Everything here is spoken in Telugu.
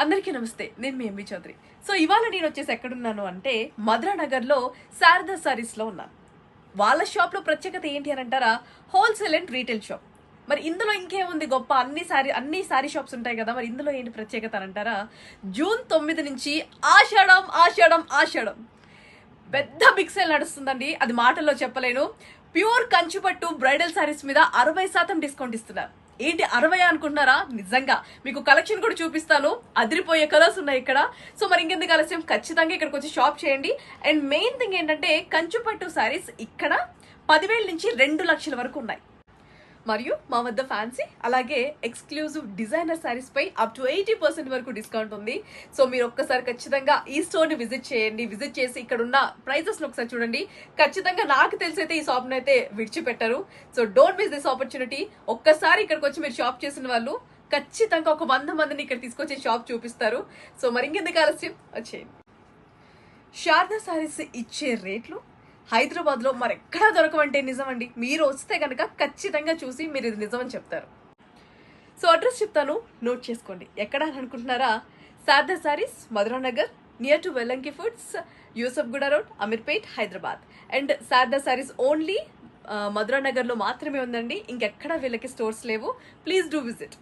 అందరికీ నమస్తే. నేను మీ ఎంవి చౌదరి. సో ఇవాళ నేను వచ్చేసి ఎక్కడున్నాను అంటే మధురా నగర్లో శారదా సారీస్లో ఉన్నాను. వాళ్ళ షాప్లో ప్రత్యేకత ఏంటి అని అంటారా, హోల్సేల్ అండ్ రీటైల్ షాప్. మరి ఇందులో ఇంకేముంది గొప్ప, అన్ని సారీ షాప్స్ ఉంటాయి కదా, మరి ఇందులో ఏంటి ప్రత్యేకత అని అంటారా, జూన్ 9 నుంచి ఆషాఢం ఆషాఢం ఆషాఢం పెద్ద బిగ్ సేల్ నడుస్తుందండి. అది మాటల్లో చెప్పలేను. ప్యూర్ కంచుపట్టు బ్రైడల్ సారీస్ మీద 60% డిస్కౌంట్ ఇస్తున్నారు. ఏంటి 60 అనుకుంటున్నారా? నిజంగా మీకు కలెక్షన్ కూడా చూపిస్తాను. అదిరిపోయే కలర్స్ ఉన్నాయి ఇక్కడ. సో మరి ఇంకెందుకు ఆలస్యం, ఖచ్చితంగా ఇక్కడికి వచ్చి షాప్ చేయండి. అండ్ మెయిన్ థింగ్ ఏంటంటే కంచుపట్టు సారీస్ ఇక్కడ 10,000 నుంచి 2 లక్షల వరకు ఉన్నాయి. మరియు మా వద్ద ఫ్యాన్సీ అలాగే ఎక్స్క్లూజివ్ డిజైనర్ సారీస్ పై అప్ టు 80% వరకు డిస్కౌంట్ ఉంది. సో మీరు ఒక్కసారి ఖచ్చితంగా ఈ స్టోర్ ని విజిట్ చేయండి. విజిట్ చేసి ఇక్కడ ఉన్న ప్రైజెస్ ఒకసారి చూడండి. ఖచ్చితంగా నాకు తెలిసైతే ఈ షాప్ ని అయితే విడిచిపెట్టారు. So don't miss this opportunity. ఒక్కసారి ఇక్కడికి వచ్చి మీరు షాప్ చేసిన వాళ్ళు ఖచ్చితంగా ఒక 100 మందిని ఇక్కడ తీసుకొచ్చి షాప్ చూపిస్తారు. సో మరి ఇంకెందుకు ఆలస్యం, వచ్చేయండి. శారదా సారీస్ ఇచ్చే రేట్లు హైదరాబాద్ లో మరెక్కడా దొరకవంటే నిజమండి. మీరు వస్తే కనుక ఖచ్చితంగా చూసి మీరు ఇది నిజమని చెప్తారు. సో అడ్రస్ చెప్తాను, నోట్ చేసుకోండి. ఎక్కడ అని అనుకుంటున్నారా, Sharada Sarees Madhura Nagar near to Vellanki Foods, Yousufguda road, Ameerpet, Hyderabad. And Sharada Sarees only Madhura Nagar లో మాత్రమే ఉందండి. ఇంకెక్కడ వీళ్ళకి స్టోర్స్ లేవు. Please do visit.